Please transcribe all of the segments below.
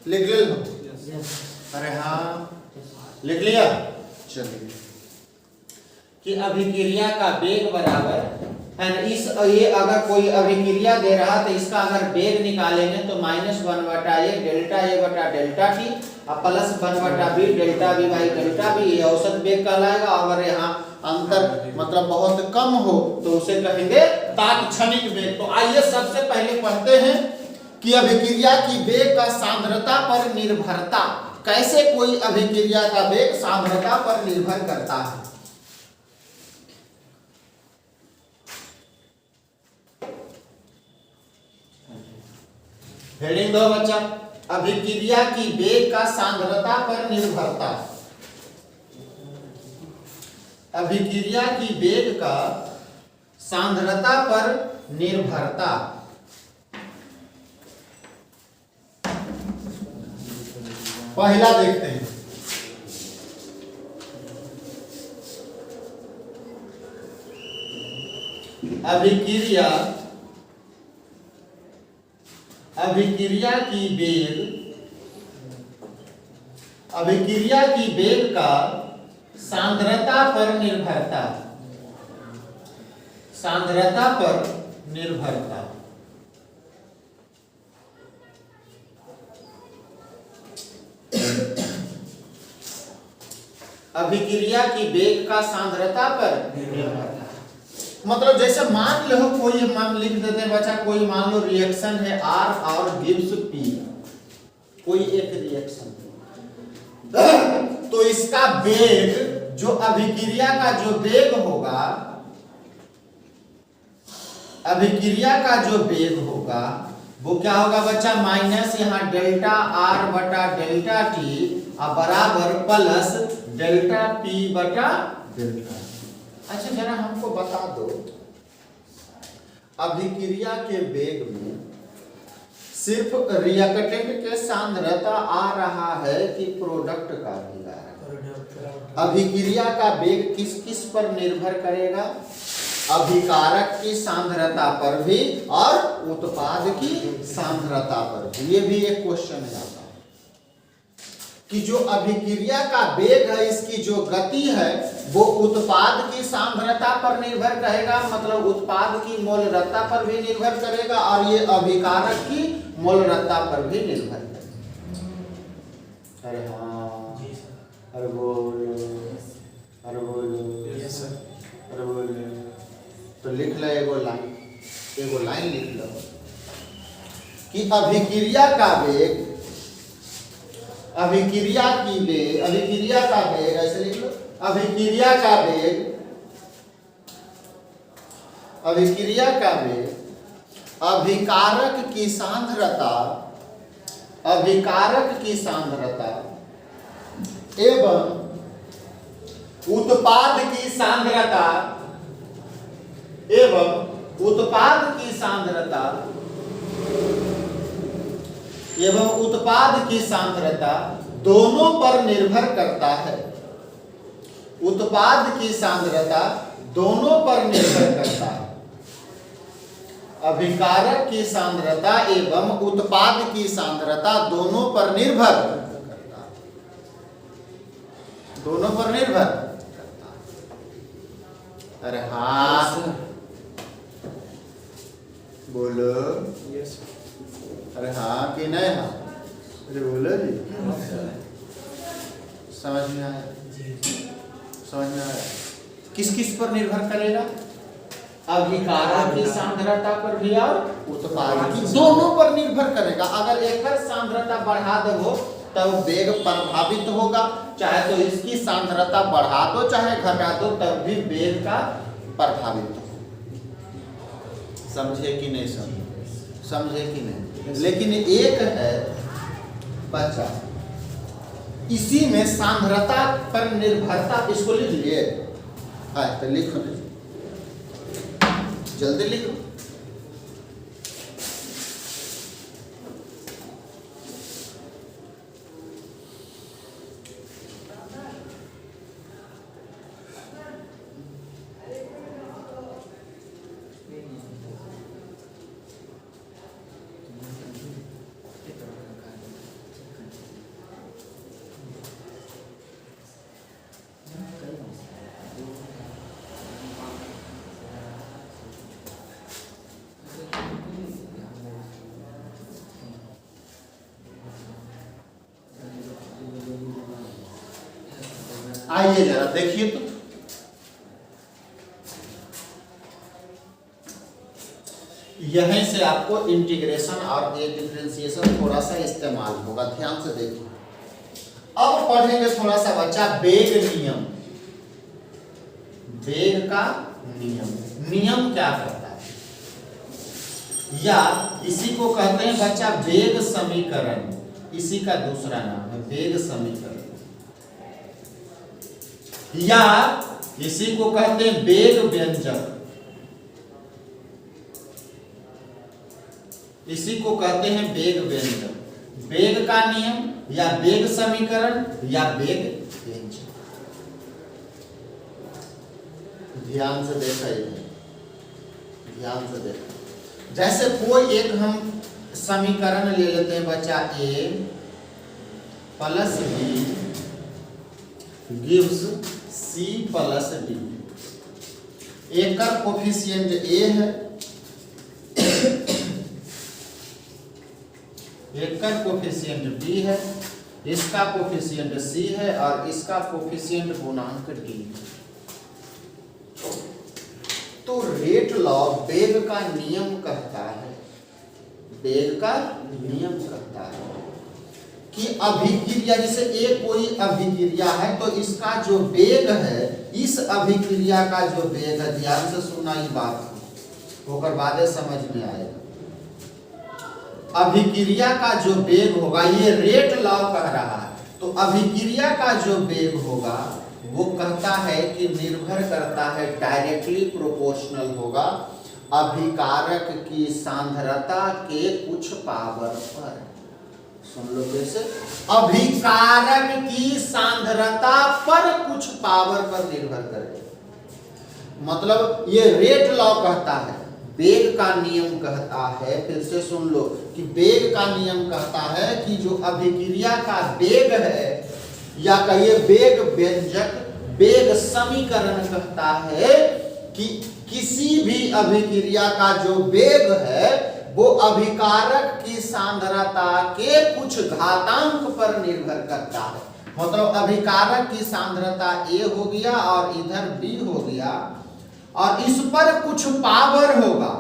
लिख ले लो। अरे हाँ लिख लिया। चलिए कि अभिक्रिया का वेग बराबर है ना, इस ये अगर कोई अभिक्रिया दे रहा तो इसका अगर वेग निकालेंगे तो -1/a डेल्टा a बटा डेल्टा t और plus 1/b delta b by delta b, ये औसत वेग कहलाएगा। अगर यहाँ अंतर मतलब बहुत कम हो तो उसे कहेंगे तात्क्षणिक वेग। तो आइए सबसे पहले पढ़ते हैं कि अभिक्रिया की वेग का सांद्रता पर निर्भरता, कैसे कोई अभिक्रिया का वेग सांद्रता पर निर्भर करता है। हेडिंग दो बच्चा, अभिक्रिया की वेग का सांद्रता पर निर्भरता। अभिक्रिया की वेग का सांद्रता पर निर्भरता। पहला देखते हैं, अभिक्रिया की वेग का सांद्रता पर निर्भरता। सांद्रता पर निर्भरता अभिक्रिया की वेग का सांद्रता पर निर्भरता मतलब जैसे मान लो कोई, मान लिख देते हैं बच्चा, कोई मान लो रिएक्शन है R और गिव्स P, कोई एक रिएक्शन तो इसका वेग, जो अभिक्रिया का जो वेग होगा, अभिक्रिया का जो वेग होगा वो क्या होगा बच्चा, माइनस यहाँ डेल्टा R बटा डेल्टा T और बराबर प्लस डेल्टा P बटा डेल्टा। अच्छा जरा हमको बता दो, अभिक्रिया के वेग में सिर्फ रिएक्टेंट के सांद्रता आ रहा है कि प्रोडक्ट का भी आ रहा है? अभिक्रिया का वेग किस किस पर निर्भर करेगा? अभिकारक की सांद्रता पर भी और उत्पाद की सांद्रता पर भी। ये भी एक क्वेश्चन है आता है कि जो अभिक्रिया का वेग है, इसकी जो गति है वो उत्पाद की सांद्रता पर निर्भर करेगा, मतलब उत्पाद की मोलरता पर भी निर्भर करेगा, और ये अभिकारक की मोलरता पर भी निर्भर करेगा। अरे हाँ, अरे बोलो, अरे बोलो, अरे बोलो। तो लिख लो एगो लाइन लिख लो कि अभिक्रिया का वेग, अभिक्रिया का वेग ऐसे लिख लो, अभिक्रिया का वेग अभिकारक की सांद्रता एवं उत्पाद की सांद्रता दोनों पर निर्भर करता है। उत्पाद की सांद्रता दोनों पर निर्भर करता है। अभिकारक की सांद्रता एवं उत्पाद की सांद्रता दोनों पर निर्भर करता है। दोनों पर निर्भर करता है। अरे हाँ बोलो, अरे हाँ कि नहीं? हाँ अरे बोलो जी। समझ में आया? समझ में आया? किस किस पर निर्भर करेगा? अभिकारक की सांद्रता पर भी और उत्पाद की, दोनों पर निर्भर करेगा। अगर एक सांद्रता बढ़ा दो तब वेग प्रभावित होगा, चाहे तो इसकी सांद्रता बढ़ा दो चाहे घटा दो तब भी वेग का प्रभावित हो। समझे कि नहीं? समझे कि नहीं? लेकिन एक है बच्चा, इसी में सांद्रता पर निर्भरता, इसको लिख लिए। तो लिखो जल्दी लिखो। आइए जरा देखिए तो, यहीं से आपको इंटीग्रेशन और ये डिफरेंशिएशन थोड़ा सा इस्तेमाल होगा, ध्यान से देखिए। अब पढ़ेंगे थोड़ा सा बच्चा वेग नियम। वेग का नियम, नियम क्या करता है, या इसी को कहते हैं बच्चा वेग समीकरण, इसी का दूसरा नाम है वेग समीकरण, या इसी को कहते हैं वेग व्यंजक, इसी को कहते हैं वेग व्यंजक। वेग का नियम या वेग समीकरण या वेग व्यंजक। ध्यान से देखा, ध्यान से देखा। जैसे कोई एक हम समीकरण ले लेते हैं बच्चा, a plus b gives c plus d। एक का कोफिशिएंट a है, एक का कोफिशिएंट b है, इसका कोफिशिएंट c है और इसका कोफिशिएंट गुणांक d है। तो रेट लॉ वेग का नियम कहता है, वेग का नियम कहता है कि अभिक्रिया, जैसे एक कोई अभिक्रिया है तो इसका जो वेग है, इस अभिक्रिया का जो वेग है, ध्यान से सुनना ही बात होकर बातें समझ में आएगा। अभिक्रिया का जो वेग होगा, ये रेट लॉ कह रहा है, तो अभिक्रिया का जो वेग होगा वो कहता है कि निर्भर करता है, डायरेक्टली प्रोपोर्शनल होगा अभिकारक की सांद्रता के कुछ पावर पर। सुन लो कैसे, अभिकारक की सांद्रता पर कुछ पावर पर निर्भर करेगा। मतलब ये रेट लॉ कहता है, वेग का नियम कहता है, फिर से सुन लो कि वेग का नियम कहता है कि जो अभिक्रिया का वेग है, या कहिए वेग व्यंजक, वेग समीकरण कहता है कि किसी भी अभिक्रिया का जो वेग है वो अभिकारक की सांद्रता के कुछ घातांक पर निर्भर करता है। मतलब अभिकारक की सांद्रता a हो गया और इधर b हो गया, और इस पर कुछ पावर होगा,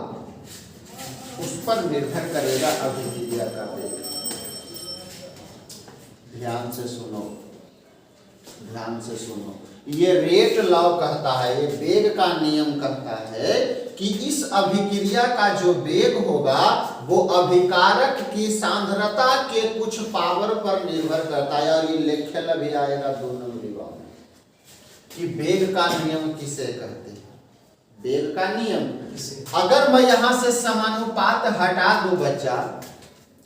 उस पर निर्भर करेगा अभिक्रिया का वेग। ध्यान से सुनो, ध्यान से सुनो, ये रेट लॉ कहता है, ये वेग का नियम कहता है कि इस अभिक्रिया का जो वेग होगा वो अभिकारक की सांद्रता के कुछ पावर पर निर्भर करता है। और ये लेखल भी आएगा 2 नंबर में कि वेग का नियम किसे कहते हैं। वेग का नियम, अगर मैं यहां से समानुपात हटा दूं बच्चा,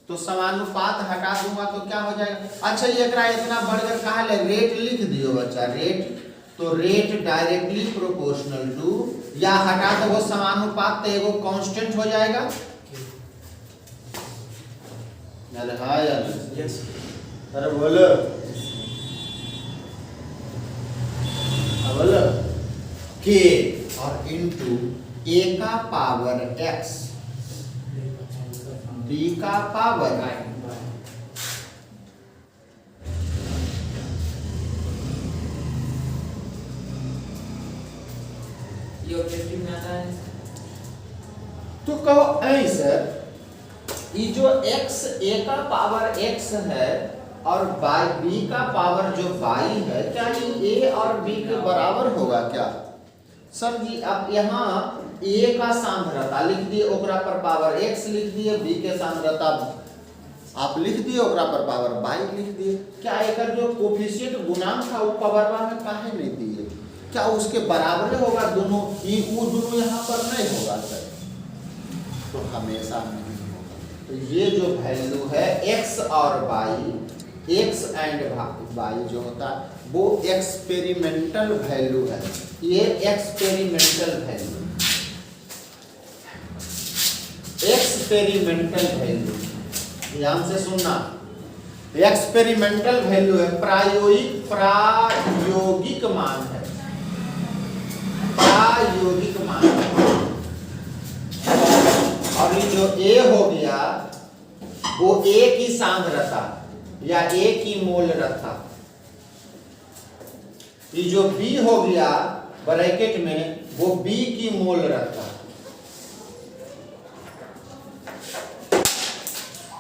तो समानुपात हटा दूंगा तो क्या हो जाएगा। अच्छा ये इतना बढ़कर कहा ले, रेट लिख दियो बच्चा, रेट, तो रेट डायरेक्टली प्रोपोर्शनल टू, या हटा दो वो समानुपात तो एगो कांस्टेंट हो जाएगा। अरे हाँ यार, यस, अरे बोलो, बोलो के और इनटू a का पावर x, b का पावर y, तो कहो ऐसे ये जो x a का पावर x है और b का पावर जो y है, क्या ये a और b के बराबर होगा क्या? सर जी आप यहाँ a का सांद्रता लिख दिए, ओकरा पर पावर x लिख दिए, b के सांद्रता आप लिख दिए, ओकरा पर पावर y लिख दिए। क्या एक जो कोफिशिएंट गुणांक था वो पावर में काहे नहीं दिए? क्या उसके बराबर होगा दोनों? वो दोनों यहाँ पर नहीं होगा सर, तो हमेशा नहीं होगा। तो ये जो वैल्यू है x और y, x एंड y जो होता है वो एक्सपेरिमेंटल वैल्यू है। ये एक्सपेरिमेंटल वैल्यू, एक्सपेरिमेंटल वैल्यू, ध्यान से सुनना, एक्सपेरिमेंटल वैल्यू है, प्रायोगिक मान है, प्रायोगिक मान है। और ये जो A हो गया वो A की सांद्रता या A की मोलरता, ये जो बी हो गया ब्रैकेट में, वो बी की मोल रखता है,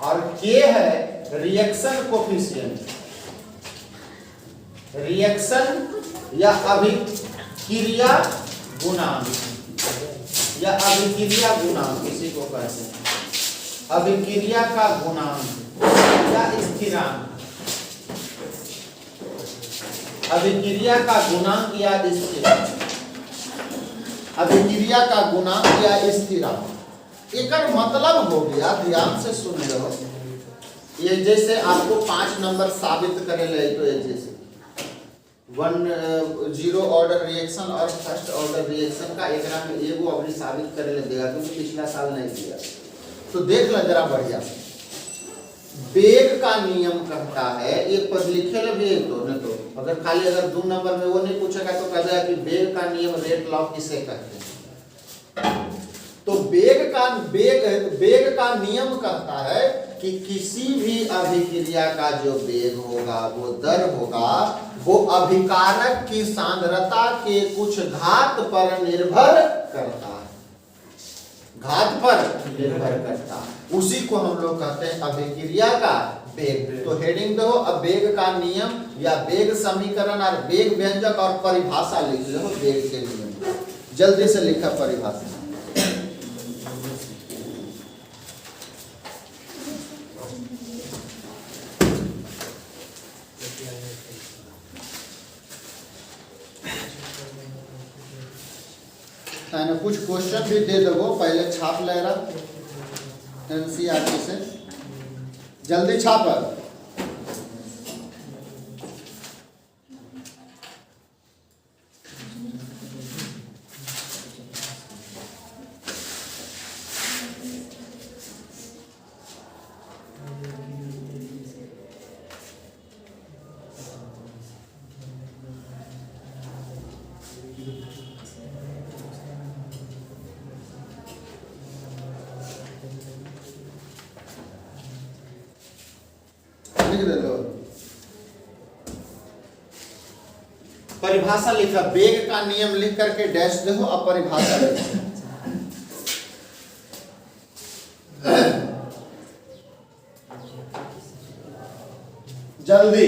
और के है रिएक्शन कोफिशिएंट, रिएक्शन या अभिक्रिया गुणांक, या अभिक्रिया गुणांक इसी को कहते हैं, अभिक्रिया का गुणांक या स्थिरांक, अभिक्रिया का गुणांक या स्थिरांक, अभिक्रिया का गुणांक या स्थिरांक। एकर मतलब हो गया, ध्यान से सुन लो, ये जैसे आपको 5 नंबर साबित करे ले, तो ये जैसे 0 ऑर्डर रिएक्शन और फर्स्ट ऑर्डर रिएक्शन का एकरा में एगो अभी साबित करे ले देगा, क्योंकि पिछला साल नहीं दिया। तो देख लो जरा बढ़िया, वेग का नियम कहता है, एक पर लिखे ले वेग, तो नहीं तो अगर खाली अगर 2 नंबर में वो नहीं पूछेगा तो कहता है कि वेग का नियम, रेट लॉ किसे कहते हैं। तो वेग का नियम कहता है कि किसी भी अभिक्रिया का जो वेग होगा, वो दर होगा, वो अभिकारक की सांद्रता के कुछ घात पर निर्भर करता है, घात पर निर्भर करता है। उसी को हम लोग कहते हैं अभिक्रिया का वेग। तो हेडिंग दो, अब वेग का नियम या वेग समीकरण और वेग व्यंजक और परिभाषा लिख लो, वेग के नियम जल्दी से लिखा परिभाषा। कुछ क्वेश्चन भी दे दो, पहले छाप ले रहा एनसीईआरटी से, जल्दी छाप। लिख दे दो, परिभाषा लिखा, वेग का नियम लिख करके डैश दो, अब परिभाषा लिखो। जल्दी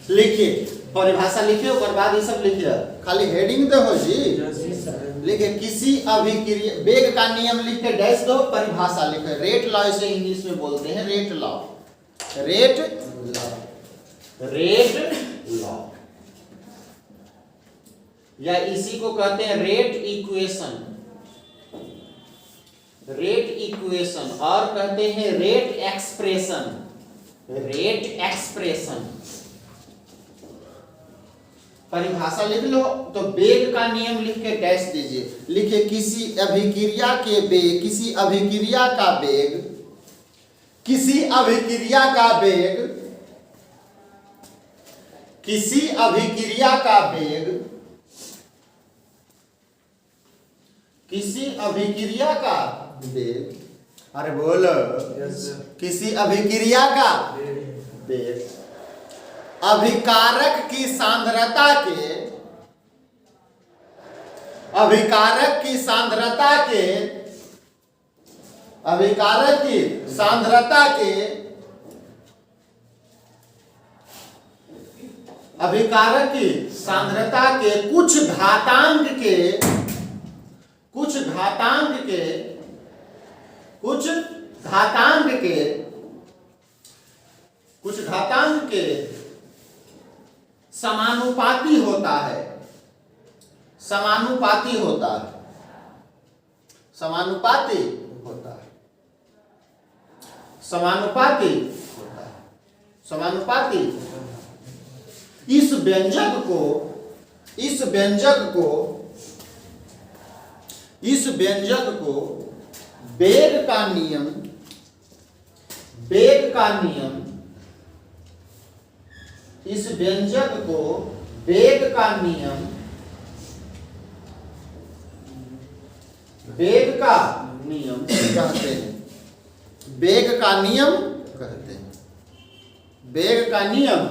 लिखिए, परिभाषा लिखिए, और बाद ये सब लिखिए, खाली हेडिंग दो हो जी। लिखे किसी अभिक्रिया, वेग का नियम लिख के डैश दो, परिभाषा लिखे, रेट लॉ इसे इंग्लिश में बोलते हैं, rate law, rate law, rate law, या इसी को कहते हैं रेट इक्वेशन, रेट इक्वेशन, और कहते हैं रेट एक्सप्रेशन, रेट एक्सप्रेशन। परिभाषा लिख लो, तो वेग का नियम लिख के डैश दीजिए, लिखिए किसी अभिक्रिया के वेग, किसी अभिक्रिया का वेग, किसी अभिक्रिया का वेग, किसी अभिक्रिया का वेग, किसी अभिक्रिया का वेग, अरे बोलो, किसी अभिक्रिया का वेग अभिकारक की सांद्रता के, अभिकारक की सांद्रता के, अभिकारक की सांद्रता के, अभिकारक की सांद्रता के कुछ घातांक के, कुछ घातांक के, कुछ घातांक के, कुछ घातांक के समानुपाती होता है, समानुपाती होता है, समानुपाती होता है, समानुपाती होता है, समानुपाती। इस व्यंजक को, इस व्यंजक को, इस व्यंजक को वेग का नियम, वेग का नियम, इस व्यंजक को वेग का नियम, वेग का नियम कहते हैं। वेग का नियम कहते हैं, वेग का नियम।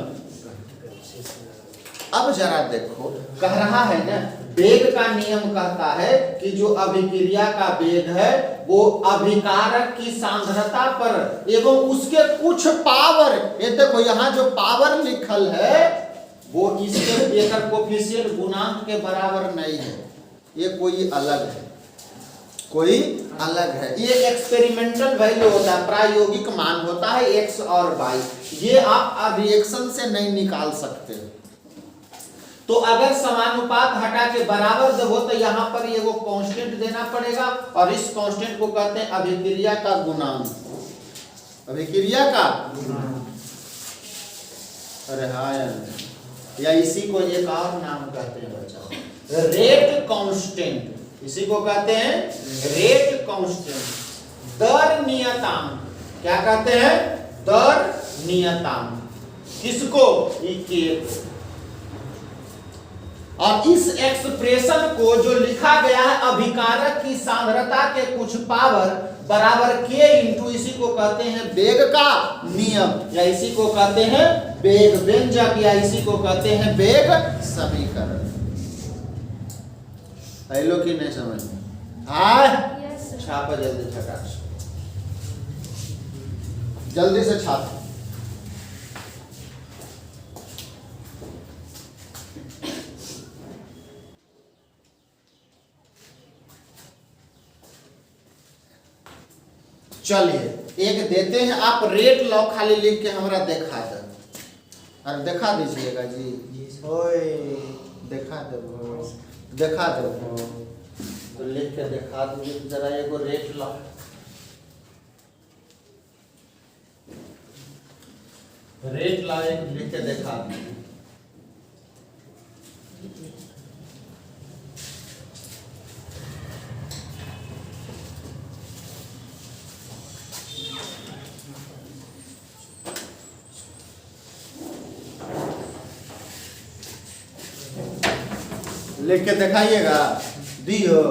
अब जरा देखो, कह रहा है ना, वेग का नियम कहता है कि जो अभिक्रिया का वेग है वो अभिकारक की सांद्रता पर एवं उसके कुछ पावर, ये देखो यहाँ जो पावर लिखल है वो इसके एकर कोफिशिएंट गुणांक के बराबर नहीं है, ये कोई अलग है, कोई अलग है। ये एक्सपेरिमेंटल वैल्यू होता है, प्रायोगिक मान होता है x और y, ये आप रिएक्शन से नहीं निकाल सकते। तो अगर समानुपात हटा के बराबर देवो तो यहाँ पर ये वो कांस्टेंट देना पड़ेगा और इस कांस्टेंट को कहते हैं अभिक्रिया का गुणांक, अभिक्रिया का गुणांक। अरे हाँ या इसी को एक और नाम कहते हैं बच्चा, रेट कांस्टेंट, इसी को कहते हैं रेट कांस्टेंट, दर नियतांक। क्या कहते हैं? दर नियतांक। किसको? के को। और इस एक्सप्रेशन को जो लिखा गया है अभिकारक की सांद्रता के कुछ पावर बराबर के इंटू, इसी को कहते हैं वेग का नियम, या इसी को कहते हैं वेग व्यंजक, या इसी को कहते हैं वेग समीकरण। हेलो कि नहीं समझ में? हाँ, छापा जल्दी झटाक से, जल्दी से छापा। चलिए एक देते हैं, आप रेट लॉ खाली लिख के हमारा देखा दे, अरे देखा दीजिएगा जी, ओए देखा दो, देखा दो, तो लिख के देखा दीजिए जरा एगो रेट लॉ। रेट लॉ एक लिख के देखा दीजिए। लिख के दिखाइएगा, दियो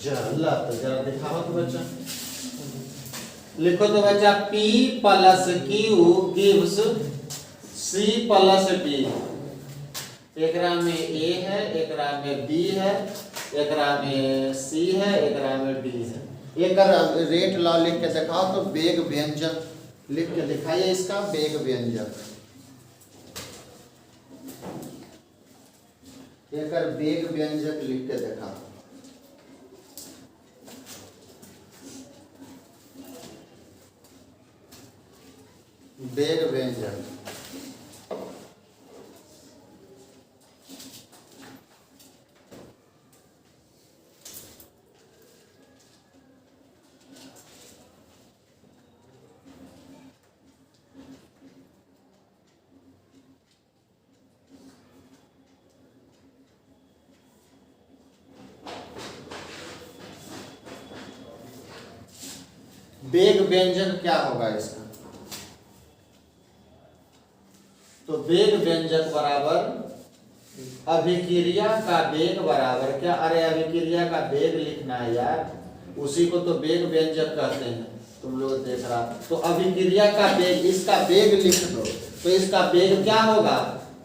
जरा, तो जरा दिखाओ तो बच्चा, लिखो तो बच्चा, P plus Q gives C plus D। एकरा में A है, एकरा में B है, एकरा में C है, एकरा में D है। एक रेट लॉ लिख के दिखाओ तो वेग व्यंजक लिख के दिखाइए, इसका वेग व्यंजक, एक वेग व्यंजक लिख के देखा। वेग व्यंजक, वेग व्यंजक क्या होगा इसका? तो वेग व्यंजक बराबर अभिक्रिया का वेग बराबर क्या? अरे अभिक्रिया का वेग लिखना है यार, उसी को तो वेग व्यंजक कहते हैं, तुम लोग देख रहा। तो अभिक्रिया का वेग, इसका वेग लिख दो, तो इसका वेग क्या होगा?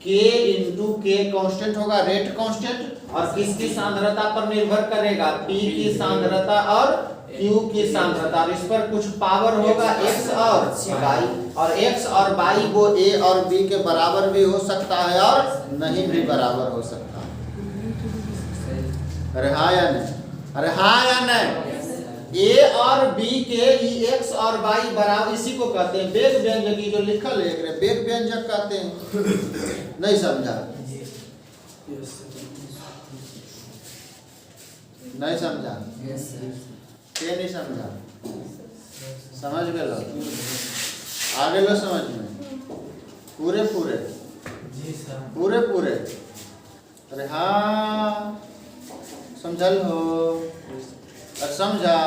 K इंटू के कांस्टेंट होगा, रेट कांस्टेंट, और किसकी सांद्रता पर निर्भर करेगा? P की सांद्रता और Q की सांद्रता, और इस पर कुछ पावर होगा x और y, और x और y वो a और b के बराबर भी हो सकता है और नहीं भी बराबर हो सकता है। अरे हाँ या नहीं? अरे हाँ या नहीं? a और b के x और y बराबर, इसी को कहते हैं वेग व्यंजक, जो लिखल है वेग व्यंजक कहते हैं। नहीं समझा? नहीं समझा? के नहीं समझा? समझ गए लो? आगे लो समझ में? पूरे पूरे पूरे पूरे? अरे हाँ समझल हो? समझा?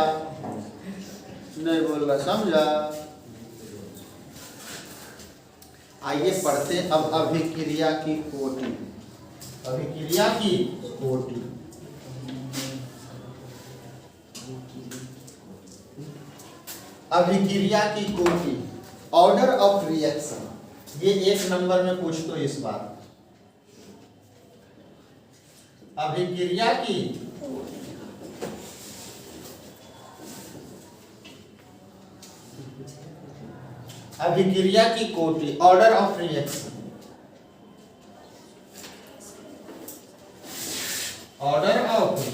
नहीं बोल रहा, समझा? आइए पढ़ते हैं अब अभिक्रिया की कोटि। अभिक्रिया की कोटि, अभिक्रिया की कोटि, ऑर्डर ऑफ रिएक्शन। ये 1 नंबर में पूछ दो इस बार। अभिक्रिया की अभिक्रिया की कोटि, order of reaction, order of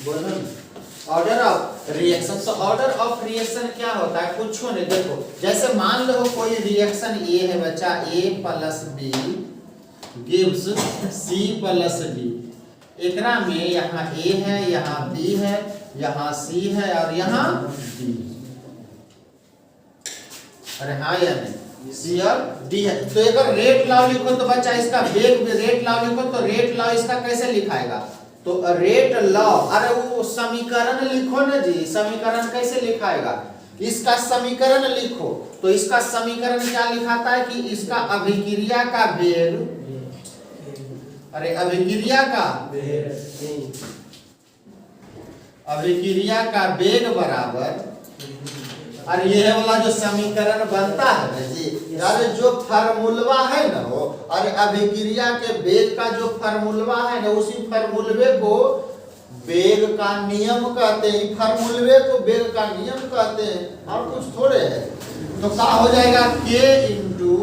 बोलो ऑर्डर ऑफ रिएक्शन। तो ऑर्डर ऑफ रिएक्शन क्या होता है? कुछ नहीं, देखो जैसे मान लो कोई रिएक्शन ए है बच्चा, A plus B gives C plus D. एकरा में यहाँ A है, यहाँ B है, यहाँ C है और यहाँ D। अरे हाँ या नहीं, C और D है। तो एक रेट लॉ लिखो तो बच्चा इसका वेग रेट लॉ लिखो तो रेट लॉ इसका कैसे लिखाएगा? तो रेट लॉ, अरे वो समीकरण लिखो ना जी, समीकरण कैसे लिखाएगा? इसका समीकरण लिखो। तो इसका समीकरण क्या लिखाता है कि इसका अभिक्रिया का वेग, अरे अभिक्रिया का वेग बराबर, अरे ये वाला जो समीकरण बनता है ना जी, अरे जो फार्मूला है ना वो, अरे अभिक्रिया के वेग का जो फार्मूला है ना, उसी फार्मूले को वेग का नियम कहते हैं। फार्मूले को वेग का नियम कहते हैं और कुछ थोड़े है। तो क्या हो जाएगा? k इंटू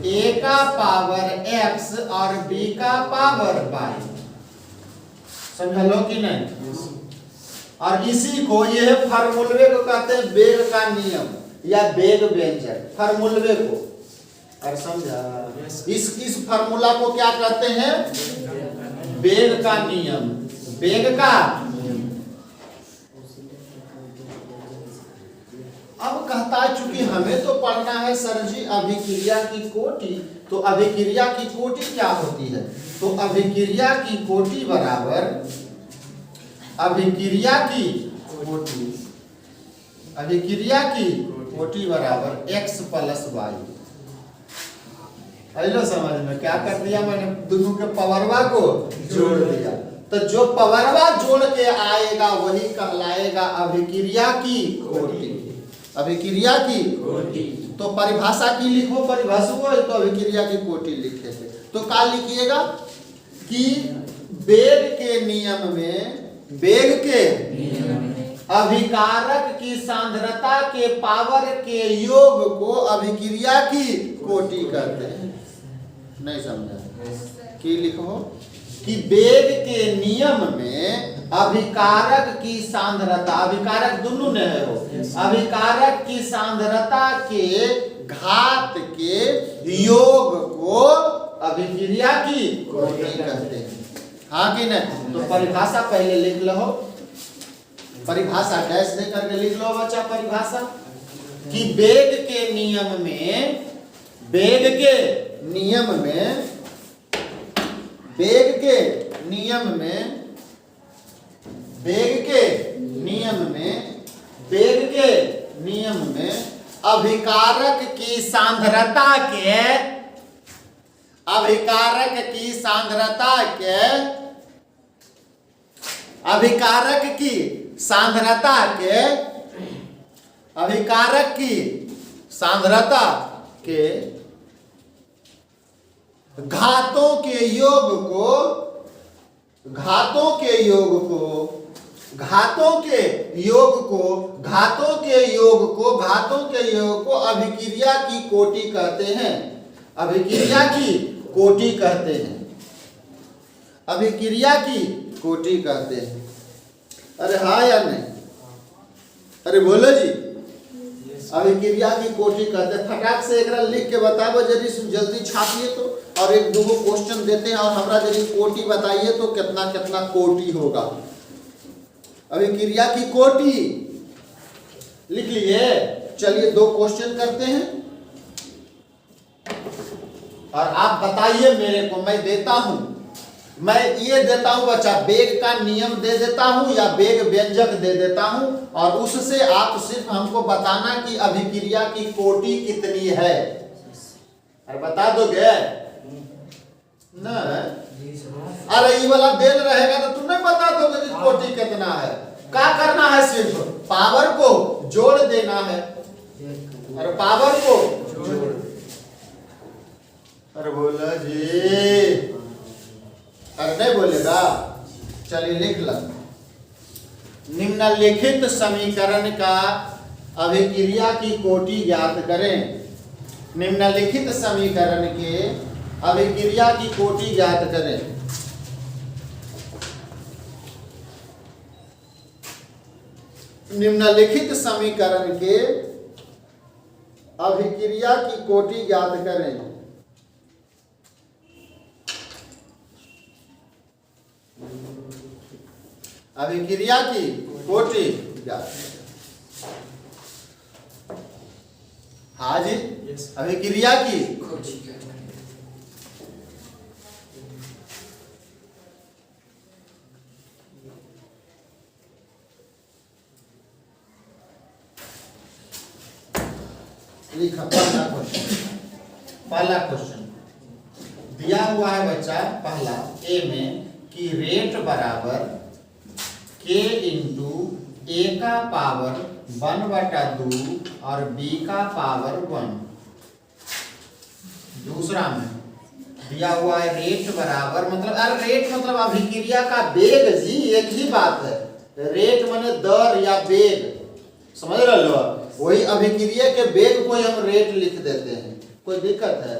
A का पावर x और B का पावर y। समझ लो कि नहीं? और इसी को ये फार्मूले को कहते हैं वेग का नियम या वेग व्यंजक, फार्मूले को। और समझा? इस फार्मूला को क्या कहते हैं? वेग का नियम, वेग का। अब कहता है चूंकि हमें तो पढ़ना है सर जी अभिक्रिया की कोटि, तो अभिक्रिया की कोटि क्या होती है? तो अभिक्रिया की कोटि बराबर, अभिक्रिया की कोटि, अभिक्रिया की कोटि बराबर x प्लस वाई। हेलो समझ में क्या कर दिया मैंने? दोनों के पावरवा को जोड़ दिया। तो जो पावरवा जोड़ के आएगा वही कहलाएगा अभिक्रिया की कोटि। अभिक्रिया की कोटि। तो परिभाषा की लिखो, परिभाषा तो अभिक्रिया की कोटि लिखे थे। तो क्या लिखिएगा कि वेग के नियम में, वेग के अभिकारक की सांद्रता के पावर के योग को अभिक्रिया की कोटि कहते हैं। नहीं समझा? कि लिखो कि वेग के नियम में अभिकारक की सांद्रता, अभिकारक दोनों ने है वो, अभिकारक की सांद्रता के घात के योग को अभिक्रिया की कोटि कहते हैं। हाँ कि नहीं? तो परिभाषा पहले लिख लो, परिभाषा डैश दे करके लिख लो बच्चा परिभाषा कि वेग के नियम में, वेग के नियम में, वेग के नियम में, वेग के नियम में, वेग के नियम में अभिकारक की सांद्रता के, अभिकारक की सांद्रता के, अभिकारक की सांद्रता के, अभिकारक की सांद्रता के घातों के योग को, घातों के योग को, घातों के योग को, घातों के योग को, घातों के योग को अभिक्रिया की कोटि कहते हैं। अभिक्रिया की कोटि कहते हैं, अभिक्रिया की कोटि कहते हैं। अरे हाँ या नहीं? अरे बोलो जी, अभिक्रिया की कोटि कहते हैं। फटाक से एक लिख के बताओ जल्दी, जल्दी छापिए तो। और एक दो क्वेश्चन देते हैं और हमरा यदि कोटि बताइए तो कितना कितना कोटि होगा। अभिक्रिया की कोटि लिख लिए। चलिए 2 क्वेश्चन करते हैं और आप बताइए मेरे को, मैं देता हूं मैं ये देता हूं बच्चा, बेग का नियम दे देता हूं या बेग व्यंजक दे देता हूं, और उससे आप सिर्फ हमको बताना कि अभिक्रिया की कोटि कितनी है। अरे बता दोगे ना? अरे ये वाला देल रहेगा तो तुम नहीं बता दोगे कि कोटि कितना है। क्या करना है? सिर्फ पावर को जोड़ देना है। अरे पावर को जोड़। अरे बोला जी, अरे नहीं बोलेगा? चलिए लिख लो। निम्नलिखित समीकरण का अभिक्रिया की कोटि ज्ञात करें। निम्नलिखित समीकरण के अभिक्रिया की कोटि ज्ञात करें। निम्नलिखित समीकरण के अभिक्रिया की कोटि ज्ञात करें। अभिक्रिया की कोटि ज्ञात। हाँ जी, अभिक्रिया की लिखा। पहला क्वेश्चन दिया हुआ है बच्चा, पहला ए में कि रेट बराबर k इंटू ए का पावर 1/2 और b का पावर 1। दूसरा में दिया हुआ है रेट बराबर, मतलब अरे रेट मतलब अभिक्रिया का बेग जी, एक ही बात है। रेट माने दर या बेग, समझ रहे हो? वही अभिक्रिया के बेग को हम रेट लिख देते हैं, कोई दिक्कत है?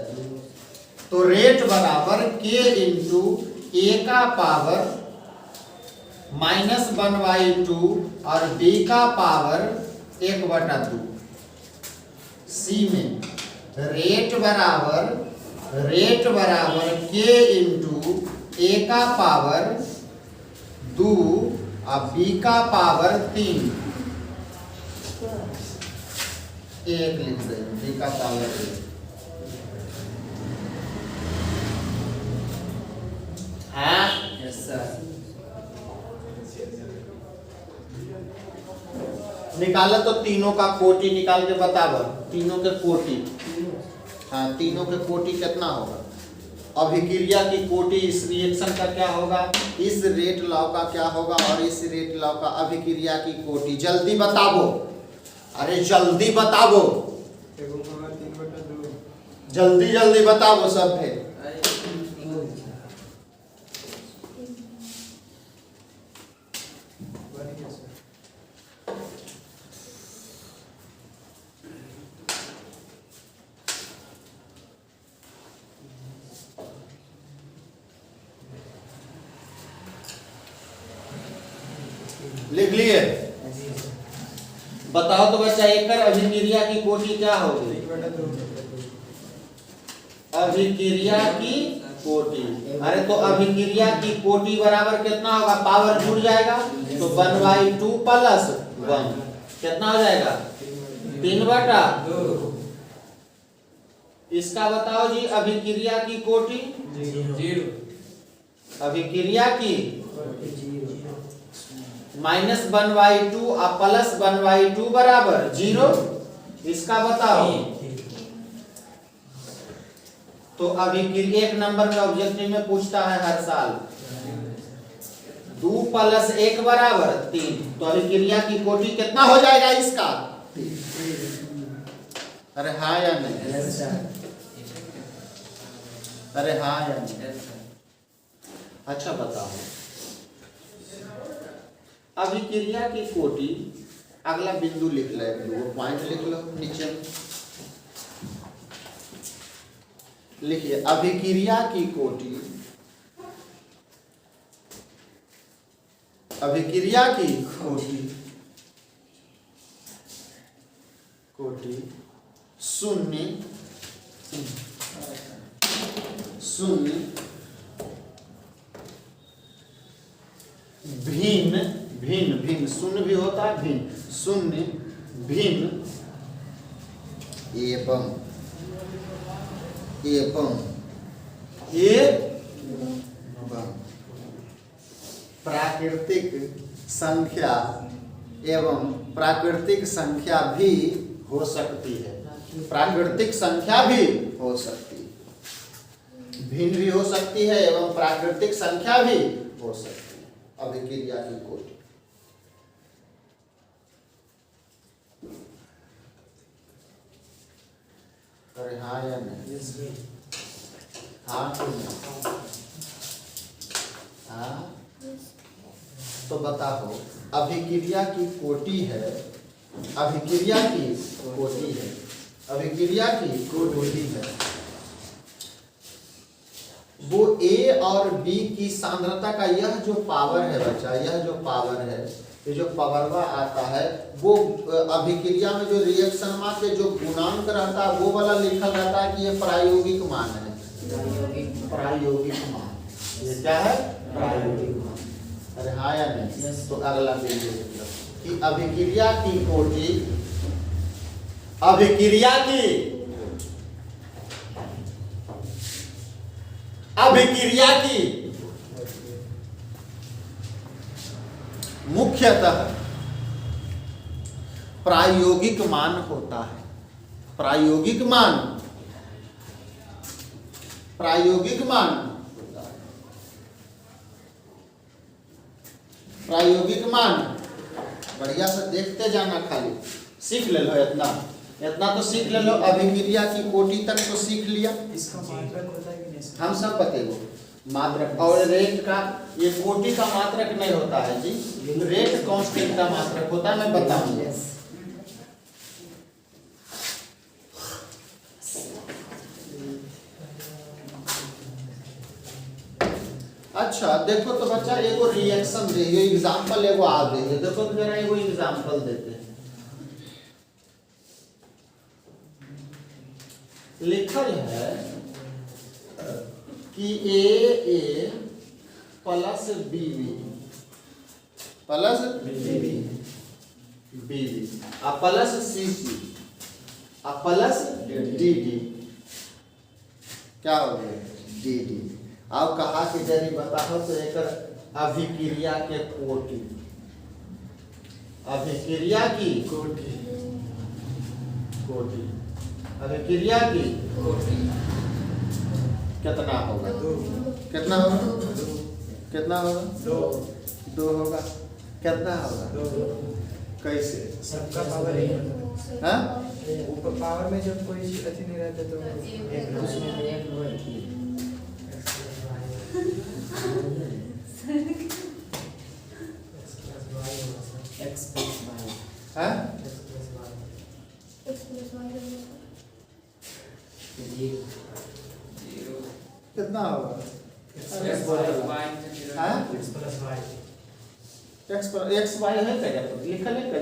तो रेट बराबर k इंटू ए का पावर -1/2 और b का पावर 1/2। सी में रेट बराबर k इंटू ए का पावर 2 और b का पावर 3। एक लिख दे, b का पावर 1। हाँ यस सर। निकाला तो तीनों का कोटि निकाल के बताओ। तीनों के कोटि, हाँ तीनों के कोटि कितना होगा? अभिक्रिया की कोटि इस रिएक्शन का क्या होगा, इस रेट लॉ का क्या होगा, और इस रेट लॉ का अभिक्रिया की कोटि जल्दी बताओ। अरे जल्दी बताओ, जल्दी जल्दी बताओ सब है। लिख लिए? बताओ तो बच्चा, एक कर अभिक्रिया की कोटि क्या होगी? अभिक्रिया की कोटि। अरे तो अभिक्रिया की कोटि बराबर कितना होगा? पावर जुड़ जाएगा तो 1/2 प्लस 1 कितना हो जाएगा? 3/2। इसका बताओ जी अभिक्रिया की कोटि। 0। अभिक्रिया की -1/2 और +1/2 बराबर 0। इसका बताओ। तो अभिक्रिया 1 नंबर में ऑब्जेक्टिव में पूछता है हर साल। 2 + 1 बराबर 3। तो अभिक्रिया की कोटि कितना हो जाएगा इसका? अरे हाँ या नहीं? अरे हाँ या नहीं? अच्छा बताओ, अभिक्रिया की कोटि, अगला बिंदु लिख लो, वो पॉइंट लिख लो नीचे लिखिए। अभिक्रिया की कोटि, अभिक्रिया की कोटि 0 भिन्न शून्य भी होता है, भिन्न 0 भिन्न एवं प्राकृतिक संख्या एवं प्राकृतिक संख्या भी हो सकती है। प्राकृतिक संख्या भी हो सकती है, भिन्न भी हो सकती है एवं प्राकृतिक संख्या भी हो सकती है। अभिक्रिया की कोटि। अरे हाँ या नहीं? हाँ कि नहीं? हाँ तो बताओ, अभिक्रिया की कोटि है, अभिक्रिया की कोटि है, अभिक्रिया की कोटि है। वो ए और बी की सांद्रता का यह जो पावर है बच्चा, यह जो पावर है, ये जो पावरवा आता है, वो अभिक्रिया में जो रिएक्शन मान के जो गुणांक रहता है वो वाला लिखा रहता है कि ये प्रायोगिक मान है। प्रायोगिक मान, ये क्या है? प्रायोगिक मान। अरे हाँ या नहीं? तो अगला बिंदु कि अभिक्रिया की कोटि, अभिक्रिया की, अभिक्रिया की मुख्यतः प्रायोगिक मान होता है। प्रायोगिक मान, प्रायोगिक मान, प्रायोगिक मान। बढ़िया से देखते जाना, खाली सीख ले लो, इतना इतना तो सीख ले लो। अभिक्रिया की कोटि तक तो सीख लिया। इसका मात्रक होता है कि नहीं? हम सब बतेगो मात्रक और रेट का, ये कोटि का मात्रक नहीं होता है जी, रेट कांस्टेंट का मात्रक होता है, मैं बताऊंगा। अच्छा देखो तो बच्चा, एगो रिएक्शन दे, ये एग्जांपल एगो आ देंगे। देखो तो जरा एगो एग्जांपल देते हैं। लिखल है कि ए प्लस बीबी प्लस बीबी आ प्लस सीसी आ प्लस डीडी क्या हो गया? डीडी। अब कहा कि यदि बताओ तो एक अभिक्रिया के कोटि, अभिक्रिया की कोटि, कोटि, अभिक्रिया की कोटि कितना होगा? कितना होगा? कितना होगा? दो होगा। कितना होगा? कैसे? सबका पावर ही हाँ? ऊपर पावर में जब कोई अति नहीं रहता तो एक उसमें एक होगा। X plus Y. हाँ? कितना होगा? हाँ? एक्स वाई है क्या? लिखल है क्या?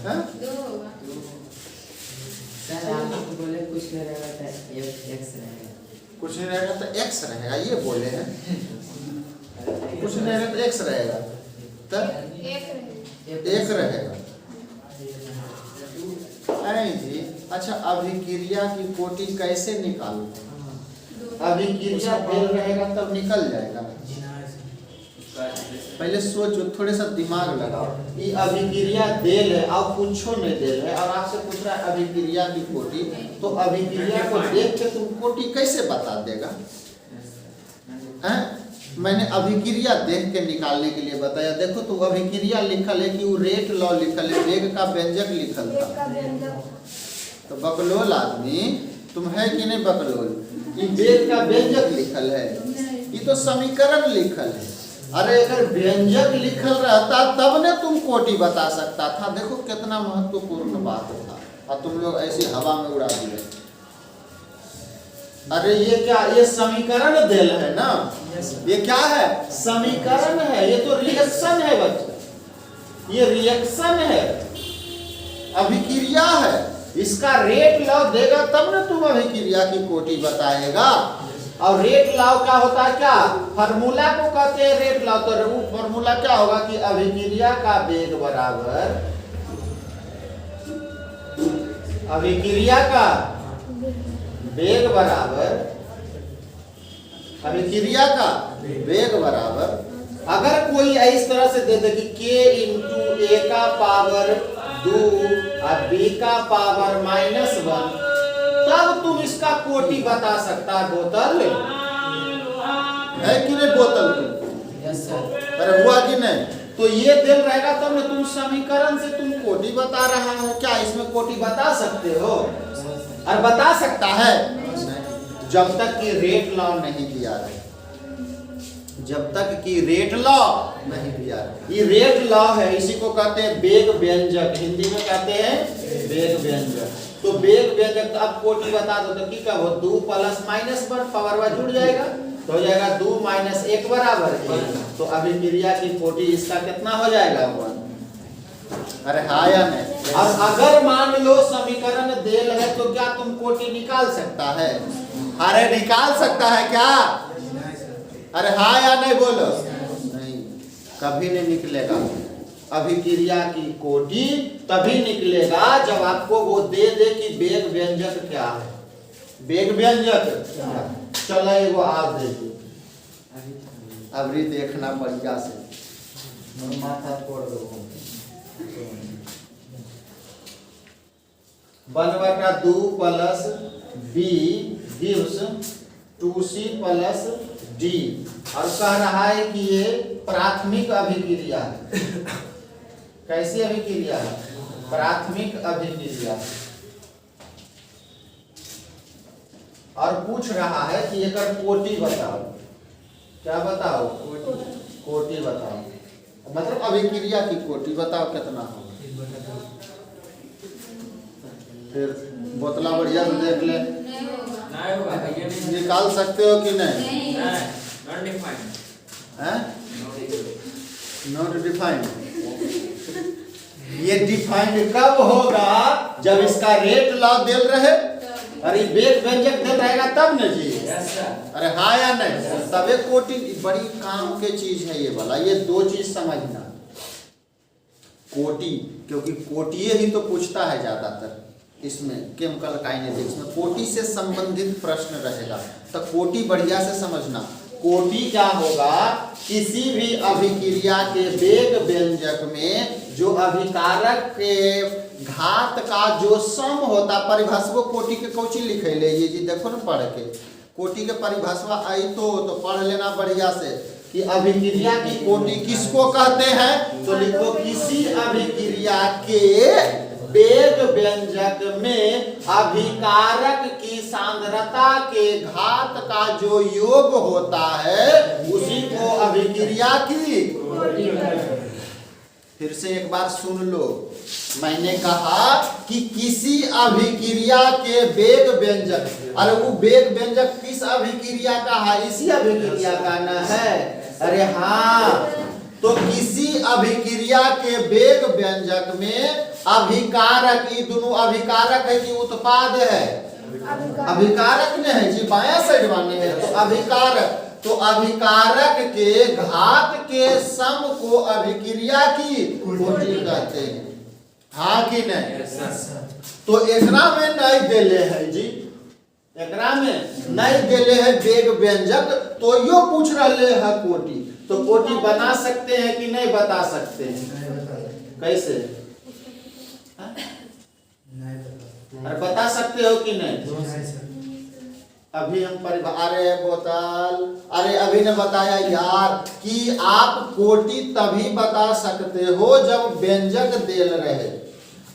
हाँ? कुछ नहीं रहेगा तो एक्स रहेगा। कुछ नहीं रहेगा तो एक्स रहेगा, ये बोले हैं। कुछ नहीं रहेगा तो एक्स रहेगा, तब एक रहेगा। नहीं जी। अच्छा, अभिक्रिया की कोटि कैसे निकालू? अभिक्रिया फेल रहेगा तब निकल जाएगा। पहले सोचो, थोड़े सा दिमाग लगाओ। ये अभिक्रिया देल है और कुछ नहीं देल है, और आपसे पूछ रहा है अभिक्रिया की कोटि, तो अभिक्रिया को देख के तुम कोटि कैसे बता देगा? हैं? मैंने अभिक्रिया देख के निकालने के लिए बताया। देखो तो अभिक्रिया लिखल है कि वो रेट लॉ लिखल है, वेग का व्यंजक लिखल था। तो बकलोल आदमी तुम है कि नहीं बकलोल? ये वेग का व्यंजक लिखल है, ये तो समीकरण लिखल है। अरे अगर व्यंजक लिखल रहता तब ने तुम कोटि बता सकता था। देखो कितना महत्वपूर्ण बात था, और तुम लोग ऐसी हवा में उड़ा दिए। अरे ये क्या, ये समीकरण देल है ना? ये क्या है? समीकरण है। ये तो रिएक्शन है बच्चा, ये रिएक्शन है, अभिक्रिया है। इसका रेट लॉ देगा तब ना तुम अभिक्रिया की कोटि बताएगा। और रेट लॉ क्या होता है? क्या फार्मूला को कहते हैं रेट लॉ। तो वो फार्मूला क्या होगा कि अभिक्रिया का वेग बराबर, अभिक्रिया का वेग बराबर अभिक्रिया का वेग बराबर, अगर कोई इस तरह से दे दे कि k इंटू ए का पावर 2 और b का पावर -1, तब तुम इसका कोटि बता सकता है। बोतल है कि नहीं? बोतल यस सर। अरे हुआ कि नहीं? तो ये दिल रहेगा तब ना तुम समीकरण से तुम कोटि बता रहा हो। क्या इसमें कोटि बता सकते हो? और बता सकता है जब तक कि रेट लॉ नहीं दिया रहे, जब तक कि रेट लॉ नहीं दिया रहे। ये रेट लॉ है, इसी को कहते हैं वेग व्यंजक, हिंदी में कहते हैं वेग व्यंजक। तो वेग व्यंजक तो अब कोटि बता दो तो क्या हो, 2 + -1 पावर जुड़ जाएगा तो हो जाएगा 2 - 1 बराबर 1। तो अभिक्रिया की कोटि इसका कितना हो जाएगा 1। अरे हाँ या नहीं? और अगर मान लो समीकरण देल है तो क्या तुम कोटि निकाल सकता है? अरे निकाल सकता है क्या? अरे हाँ या नहीं बोलो? नहीं, कभी नहीं निकलेगा। अभिक्रिया की कोटि तभी निकलेगा जब आपको वो दे दे कि वेग व्यंजक क्या है। वेग व्यंजक चलो वो आप देखिए, अभी देखना बढ़िया से, माथा छोड़ दो। 1/2 + b gives 2c + d, और कह रहा है कि ये प्राथमिक अभिक्रिया है। कैसी अभिक्रिया है? प्राथमिक अभिक्रिया। और पूछ रहा है कि एक कोटि बताओ। क्या बताओ? कोटि बताओ, मतलब अभिक्रिया की कोटि बताओ कितना होगा। फिर बोतला बढ़िया से देख ले, निकाल सकते हो कि नहीं? Not defined. ये डिफाइंड कब होगा? जब इसका रेट लॉ दिल रहे, अरे वेग व्यंजक दिल रहेगा तब न जी। अरे हाँ या नहीं? तबे कोटि बड़ी काम के चीज है ये वाला। ये दो चीज समझना, कोटि, क्योंकि कोटिये ही तो पूछता है ज्यादातर इसमें, केमिकल काइनेटिक्स में कोटि से संबंधित प्रश्न रहेगा। तो कोटि बढ़िया से समझना। कोटि क्या होगा? किसी भी अभिक्रिया के वेग व्यंजक में जो अभिकारक के घात का जो सम होता, परिभाषा कोटि के कौची लिखे ले ये जी, देखो ना पढ़ के कोटि के परिभाषा आई तो पढ़ लेना बढ़िया से कि अभिक्रिया की कोटि किसको कहते हैं। तो लिखो किसी अभिक्रिया के वेग व्यंजक में अभिकारक की सांद्रता के घात का जो योग होता है उसी को अभिक्रिया की। फिर से एक बार सुन लो, मैंने कहा कि किसी अभिक्रिया के वेग व्यंजक, अरे वो वेग व्यंजक किस अभिक्रिया का है? इसी अभिक्रिया का न है? अरे हाँ, तो किसी अभिक्रिया के वेग व्यंजक में अभिकारक, ये दोनों अभिकारक है कि उत्पाद है? अभिकारक ने है जी, बायां साइड वाले है तो अभिकारक। तो अभिकारक के घात के सम को अभिक्रिया की कोटि कहते हैं। हाँ कि नहीं? तो एकरा में नहीं देले है जी, एकरा में नहीं देले है वेग व्यंजक, तो यो पूछ रहे है कोटि। तो कोटि बना सकते हैं कि नहीं बता सकते हैं? कैसे? अरे बता सकते हो कि नहीं? अभी हम अरे बोतल, अरे अभी ने बताया यार कि आप कोटि तभी बता सकते हो जब व्यंजक देल रहे।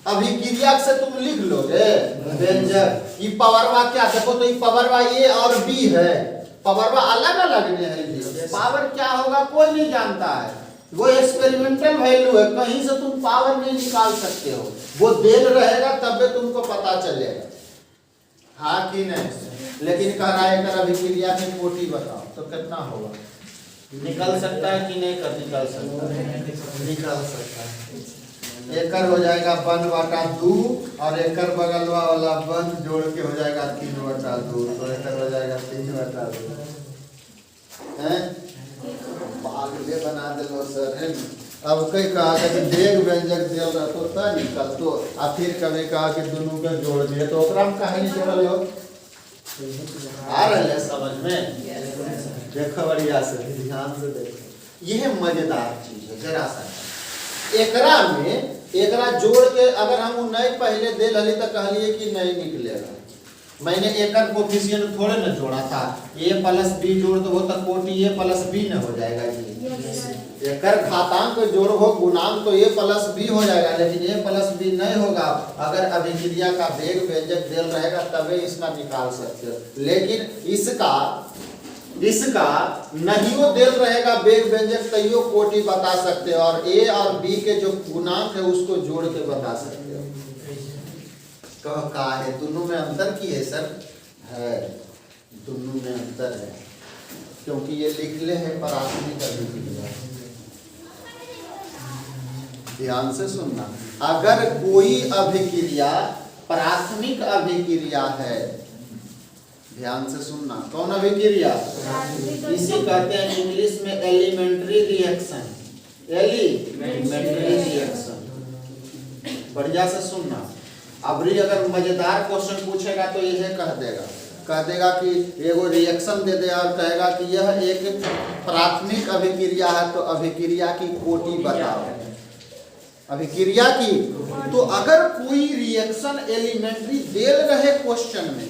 अभिक्रिया से तुम लिख लोगे व्यंजक, ये पावरवा क्या, देखो तो ये पावरवा ए और बी है, पावरवा अलग अलग में है। पावर क्या होगा कोई नहीं जानता है, वो एक्सपेरिमेंटल वैल्यू है, कहीं से तुम पावर नहीं निकाल सकते हो। वो देल रहेगा तब तुमको पता चलेगा। हाँ कि नहीं? लेकिन कह रहा है कर अभिक्रिया की कोटि बताओ तो कितना होगा? निकल सकता है कि नहीं कर निकल सकता है? निकल सकता है। एकड़ हो जाएगा 1/2 और एकड़ बगलवा वाला 1 जोड़ के हो जाएगा 3/2, तो एकड़ हो जाएगा 3/2 हैं। पागले बना दिलो सर है। अब कई कहा कि वेग व्यंजक दिल रहतो त निकल तो, आ फिर कभी कहा कि दोनों के जोड़ दिए तो ओकरा में काहे नहीं जोड़ल हो? आ रहा है समझ में? देखो बढ़िया से ध्यान से देखो, यह मजेदार चीज है। जरा सा एकरा में एकरा जोड़ के अगर हम नहीं पहले दे लली तो कहलिए कि नहीं निकलेगा। मैंने एकर कोफिशिएंट थोड़े न जोड़ा था, a प्लस बी जोड़ दो तो कोटि a प्लस बी न हो जाएगा जी। एकर घातांक जोड़ हो गुणांक तो a प्लस बी हो जाएगा, लेकिन a प्लस बी नहीं होगा। अगर अभिक्रिया का वेग व्यंजक देल रहेगा तबे इसका निकाल सकते हो, लेकिन इसका नहीं हो देल रहेगा वेग व्यंजक तैयो कोटि बता सकते हो, और a और b के जो गुणांक है उसको जोड़ के बता सकते हो। कहो का है, दोनों में अंतर की है सर? है, दोनों में अंतर है, क्योंकि ये लिख ले है प्राथमिक अभिक्रिया। ध्यान से सुनना, अगर कोई अभिक्रिया प्राथमिक अभिक्रिया है, ध्यान से सुनना, कौन अभिक्रिया? इसे कहते हैं इंग्लिश में एलिमेंट्री रिएक्शन। एलिमेंट्री रिएक्शन, बढ़िया से सुनना। अबरी अगर मजेदार क्वेश्चन पूछेगा तो यह कह देगा कि एगो रिएक्शन दे दे और कहेगा कि यह एक प्राथमिक अभिक्रिया है, तो अभिक्रिया की कोटि बताओ। अभिक्रिया की, तो अगर कोई रिएक्शन एलिमेंट्री देल रहे क्वेश्चन में,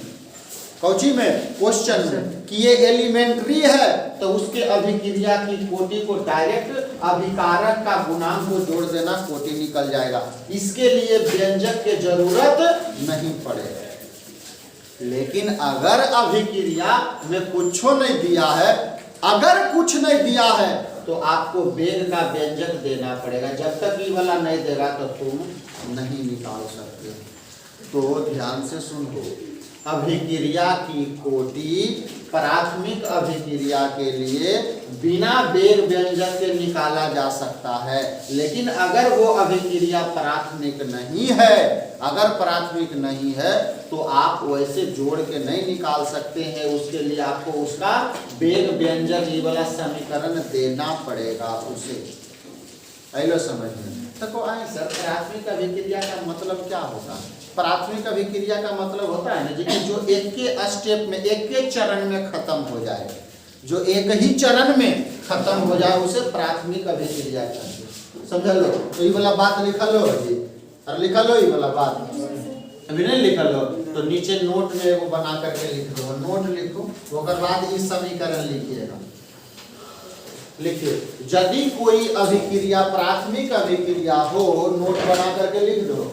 कौची में? क्वेश्चन में, कि ये एलिमेंट्री है, तो उसके अभिक्रिया की कोटि को डायरेक्ट अभिकारक का गुणांक को जोड़ देना, कोटि निकल जाएगा। इसके लिए व्यंजक की जरूरत नहीं पड़ेगा। लेकिन अगर अभिक्रिया में कुछ नहीं दिया है, अगर कुछ नहीं दिया है तो आपको वेग का व्यंजक देना पड़ेगा। जब तक ये वाला नहीं देगा तो तुम नहीं निकाल सकते। तो ध्यान से सुनो, अभिक्रिया की कोटि प्राथमिक अभिक्रिया के लिए बिना वेग व्यंजक के निकाला जा सकता है, लेकिन अगर वो अभिक्रिया प्राथमिक नहीं है, अगर प्राथमिक नहीं है तो आप वैसे जोड़ के नहीं निकाल सकते हैं। उसके लिए आपको उसका वेग व्यंजक ये वाला समीकरण देना पड़ेगा उसे। ऐलो समझ में तो आए सर, प्राथमिक अभिक्रिया का मतलब क्या होता है? प्राथमिक अभिक्रिया का मतलब होता है ना जी, जो एक के स्टेप में, एक के चरण में खत्म हो जाए, जो एक ही चरण में खत्म हो जाए उसे प्राथमिक अभिक्रिया कहते हैं। समझ लो, तो ये वाला बात लिखल लो जी, और लिखल लो ये वाला बात। अभी नहीं लिखल लो तो नीचे नोट में वो बना करके लिख दो, नोट लिखो, उसके बाद इस समीकरण लिखिएगा। लिखिए, यदि कोई अभिक्रिया प्राथमिक अभिक्रिया हो, नोट बना करके लिख दो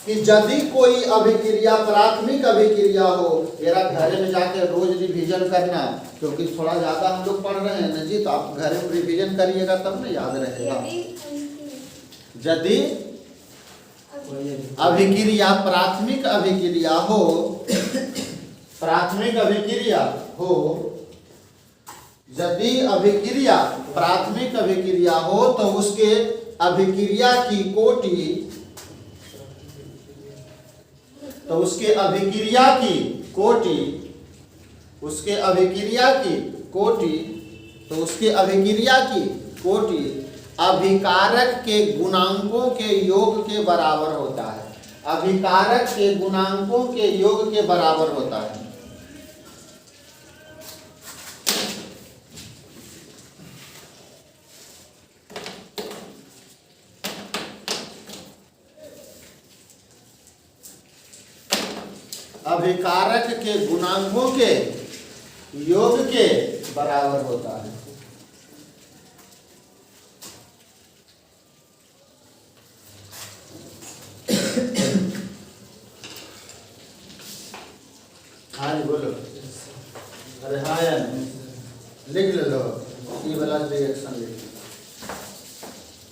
कि यदि कोई अभिक्रिया प्राथमिक अभिक्रिया हो। मेरा घर में जाके रोज रिवीजन करना, क्योंकि थोड़ा ज्यादा हम लोग पढ़ रहे हैं ना जी, तो आप घर में रिवीजन करिएगा तब ना याद रहेगा। यदि अभिक्रिया प्राथमिक अभिक्रिया हो, प्राथमिक अभिक्रिया हो, यदि अभिक्रिया प्राथमिक अभिक्रिया हो तो उसके अभिक्रिया की कोटि, तो उसके अभिक्रिया की कोटि, उसके अभिक्रिया की कोटि, तो उसके अभिक्रिया की कोटि अभिकारक के गुणांकों के योग के बराबर होता है। अभिकारक के गुणांकों के योग के बराबर होता है। अभिकारक के गुणांकों के योग के बराबर होता है। हाँ जी बोलो। अरे हाँ यार, लिख लो ये वाला रिएक्शन लिख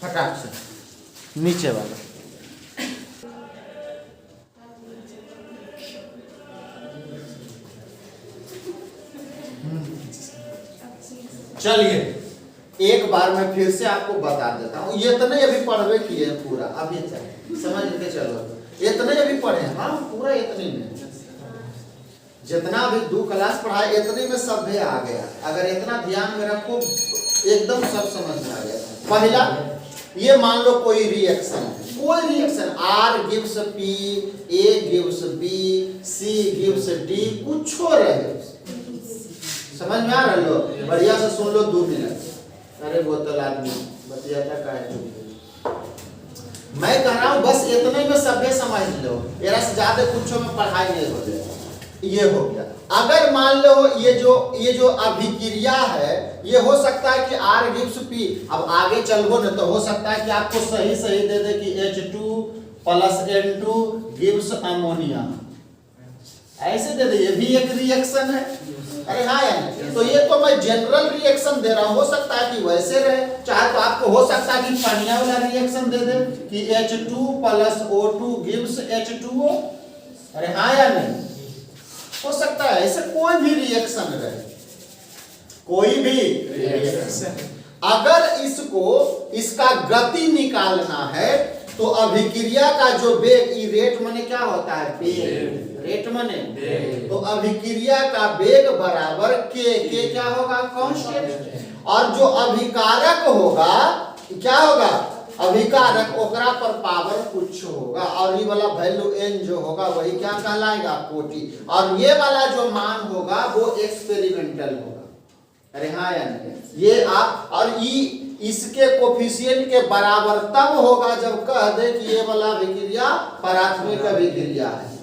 फटाक से, नीचे वाला। चलिए एक बार मैं फिर से आपको बता देता हूँ, ये इतने अभी पढ़वे किए पूरा, अभी समझ के चलो, इतने अभी पढ़े, हाँ पूरा इतने में, जितना भी 2 क्लास पढ़ाए इतने में सब भी आ गया। अगर इतना ध्यान में रखो एकदम सब समझ में आ गया। पहला, ये मान लो कोई रिएक्शन है, कोई reaction, R gives P, A gives B, C gives D, कुछ रहे समझ में आ रहा लो? बढ़िया से सुन लो 2 मिनट। अरे बोतल आदमी बतियाता का है? मैं कह रहा हूँ बस इतने में सभ्य समझ लो, एरा से ज्यादा कुछ में पढ़ाई नहीं हो जाएगा। ये हो गया। अगर मान लो ये जो अभिक्रिया है, ये हो सकता है कि R गिव्स P। अब आगे चलो ना तो हो सकता है कि आपको सही दे दे कि H2 plus N2 gives ammonia, ऐसे दे दे। ये भी एक रिएक्शन है। अरे हाँ यार, तो ये तो मैं जनरल रिएक्शन दे रहा हूँ, हो सकता है कि वैसे रहे, चाहे तो आपको हो सकता है कि पानिया वाला रिएक्शन दे दे कि H2 plus O2 gives H2O। अरे हाँ या नहीं, हो सकता है ऐसे कोई भी रिएक्शन रहे, कोई भी रिएक्शन। अगर इसका गति निकालना है तो अभिक्रिया का जो वेग, रेट माने क्या होता है? वेग। रेट माने तो अभिक्रिया का वेग बराबर के क्या होगा? कांस्टेंट। और जो अभिकारक होगा क्या होगा? अभिकारक, ओकरा पर पावर कुछ होगा, और ये वाला वैल्यू n जो होगा वही क्या कहलाएगा? कोटि। और ये वाला जो मान होगा वो एक्सपेरिमेंटल होगा। अरे हाँ या नहीं? ये आप और इसके कोफिशिएंट के बराबर तब होगा जब कह दे कि ये वाला अभिक्रिया प्राथमिक अभिक्रिया है।